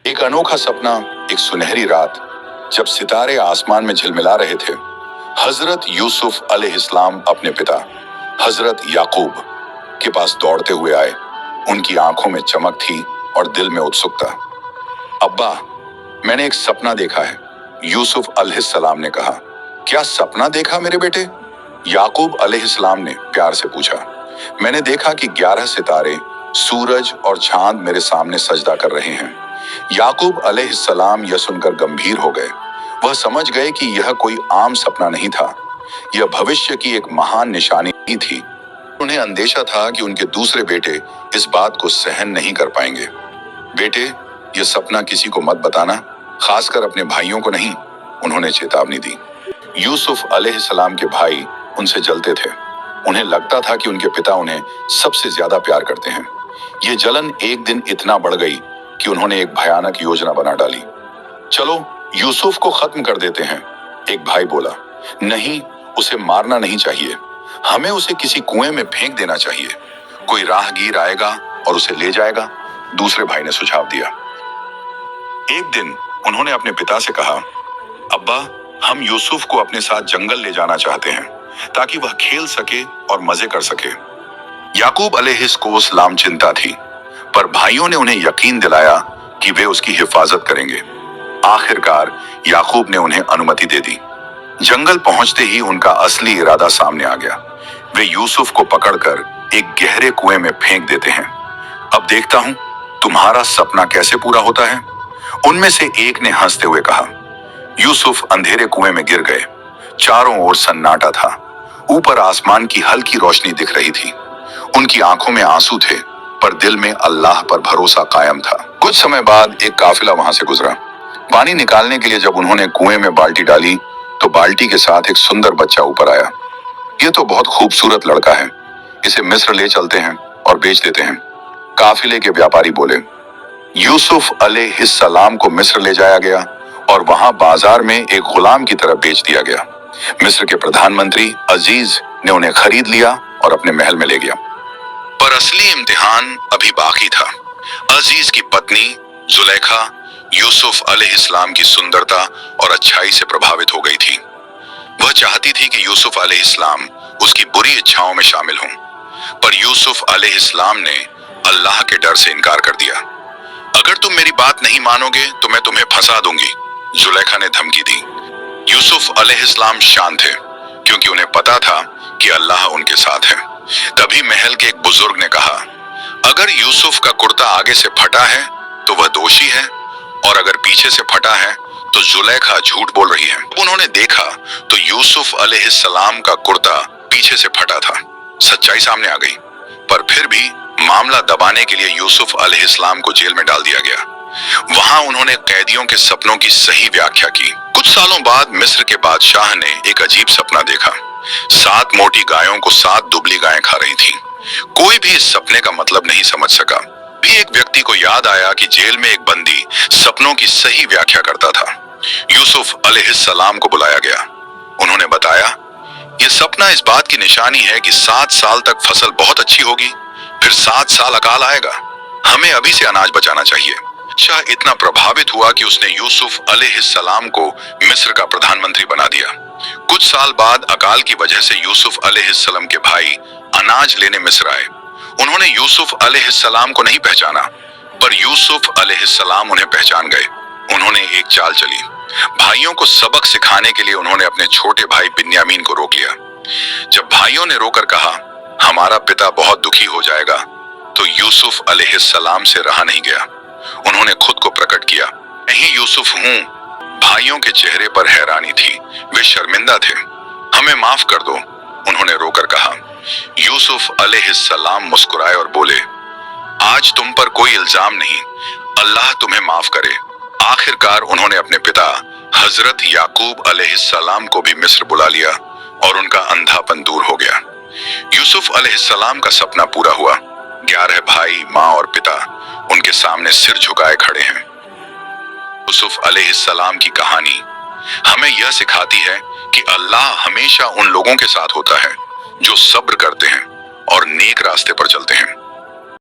एक अनोखा सपना। एक सुनहरी रात जब सितारे आसमान में झिलमिला रहे थे, हजरत यूसुफ अलैहिस्सलाम अपने पिता हजरत याकूब के पास दौड़ते हुए आए। उनकी आंखों में चमक थी और दिल में उत्सुकता। अब्बा, मैंने एक सपना देखा है, यूसुफ अलैहिस्सलाम ने कहा। क्या सपना देखा मेरे बेटे? याकूब अलैहिस्सलाम ने प्यार से पूछा। मैंने देखा कि 11 सितारे, सूरज और चांद मेरे सामने सजदा कर रहे हैं। याकूब अलैहिस्सलाम यह सुनकर गंभीर हो गए। वह समझ गए कि यह कोई आम सपना नहीं था, यह भविष्य की एक महान निशानी थी। उन्हें अंदेशा था कि उनके दूसरे बेटे इस बात को सहन नहीं कर पाएंगे। बेटे, यह सपना किसी को मत बताना, खासकर अपने भाइयों को नहीं, उन्होंने चेतावनी दी। यूसुफ अलैहिस्सलाम के भाई उनसे जलते थे। उन्हें लगता था कि उनके पिता उन्हें सबसे ज्यादा प्यार करते हैं। ये जलन एक दिन इतना बढ़ गई कि उन्होंने एक भयानक योजना बना डाली। चलो यूसुफ को खत्म कर देते हैं, एक भाई बोला। नहीं, उसे मारना नहीं चाहिए, हमें उसे किसी कुएं में फेंक देना चाहिए। कोई राहगीर आएगा और उसे ले जाएगा, दूसरे भाई ने सुझाव दिया। एक दिन उन्होंने अपने पिता से कहा, अब्बा, हम यूसुफ को अपने साथ जंगल ले जाना चाहते हैं ताकि वह खेल सके और मजे कर सके। याकूब अलैहिस्सलाम चिंता थी, पर भाइयों ने उन्हें यकीन दिलाया कि वे उसकी हिफाजत करेंगे। आखिरकार याकूब ने उन्हें अनुमति दे दी। जंगल पहुंचते ही उनका असली इरादा सामने आ गया। वे यूसुफ को पकड़कर एक गहरे कुएं में फेंक देते हैं। अब देखता हूं तुम्हारा सपना कैसे पूरा होता है, उनमें से एक ने हंसते हुए कहा। यूसुफ अंधेरे कुएं में गिर गए। चारों ओर सन्नाटा था। ऊपर आसमान की हल्की रोशनी दिख रही थी। उनकी आंखों में आंसू थे, पर दिल में अल्लाह पर भरोसा कायम था। कुछ समय बाद एक काफिला वहां से गुजरा। पानी निकालने के लिए जब उन्होंने कुएं में बाल्टी डाली तो बाल्टी के साथ एक सुंदर बच्चा ऊपर आया। ये तो बहुत खूबसूरत लड़का है, इसे मिस्र ले चलते हैं और बेच देते हैं, काफिले के व्यापारी बोले। यूसुफ अलैहिस्सलाम को मिस्र ले जाया गया और वहां बाजार में एक गुलाम की तरह बेच दिया गया। मिस्र के प्रधानमंत्री अजीज ने उन्हें खरीद लिया और अपने महल में ले गया। पर असली इम्तिहान अभी बाकी था। अजीज की पत्नी जुलेखा यूसुफ अलैहिस्सलाम की सुंदरता और अच्छाई से प्रभावित हो गई थी। वह चाहती थी कि यूसुफ अलैहिस्सलाम उसकी बुरी इच्छाओं में शामिल हों, पर यूसुफ अलैहिस्सलाम ने अल्लाह के डर से इनकार कर दिया। अगर तुम मेरी बात नहीं मानोगे तो मैं तुम्हें फंसा दूंगी, जुलेखा ने धमकी दी। यूसुफ अलैहिस्सलाम शांत थे, क्योंकि उन्हें पता था कि अल्लाह उनके साथ है। तभी महल के एक बुजुर्ग ने कहा, अगर यूसुफ का कुर्ता आगे से फटा है तो वह दोषी है, और अगर पीछे से फटा है तो जुलेखा झूठ बोल रही है। उन्होंने देखा तो यूसुफ अलैहिस्सलाम का कुर्ता पीछे से फटा था। सच्चाई सामने आ गई, पर फिर भी मामला दबाने के लिए यूसुफ अलैहिस्सलाम को जेल में डाल दिया गया। वहां उन्होंने कैदियों के सपनों की सही व्याख्या की। कुछ सालों बाद मिस्र के बादशाह ने एक अजीब सपना देखा। 7 मोटी गायों को 7 दुबली गायें खा रही थीं। कोई भी इस सपने का मतलब नहीं समझ सका। भी एक व्यक्ति को याद आया कि जेल में एक बंदी सपनों की सही व्याख्या करता था। यूसुफ अलैहिस्सलाम को बुलाया गया। उन्होंने बताया, यह सपना इस बात की निशानी है कि 7 साल तक फसल बहुत अच्छी होगी, फिर 7 साल अकाल आएगा। हमें अभी से अनाज बचाना चाहिए। शाह इतना प्रभावित हुआ कि उसने यूसुफ अलैहिस्सलाम को मिस्र का प्रधानमंत्री बना दिया। कुछ साल बाद अकाल की वजह से यूसुफ अलैहिस्सलाम के भाई अनाज लेने मिस्र आए। उन्होंने यूसुफ अलैहिस्सलाम को नहीं पहचाना, पर यूसुफ अलैहिस्सलाम उन्हें पहचान गए। उन्होंने एक चाल चली। भाइयों को सबक सिखाने के लिए उन्होंने अपने छोटे भाई बिन्यामीन को रोक लिया। जब भाइयों ने रोकर कहा, हमारा पिता बहुत दुखी हो जाएगा, तो यूसुफ अलैहिस्सलाम से रहा नहीं गया। उन्होंने खुद को प्रकट किया, मैं ही यूसुफ हूँ। भाइयों के चेहरे पर हैरानी थी, वे शर्मिंदा थे। हमें माफ कर दो, उन्होंने रोकर कहा। यूसुफ अलैहिस्सलाम मुस्कुराए और बोले, आज तुम पर कोई इल्जाम नहीं, अल्लाह तुम्हें माफ करे। आखिरकार उन्होंने अपने पिता हजरत याकूब अलैहिस्सलाम को भी मिस्र बुला लिया और उनका अंधापन दूर हो गया। यूसुफ अलैहिस्सलाम का सपना पूरा हुआ। 11 भाई, माँ और पिता उनके सामने सिर झुकाए खड़े हैं। यूसुफ अलैहिस्सलाम की कहानी हमें यह सिखाती है कि अल्लाह हमेशा उन लोगों के साथ होता है जो सब्र करते हैं और नेक रास्ते पर चलते हैं।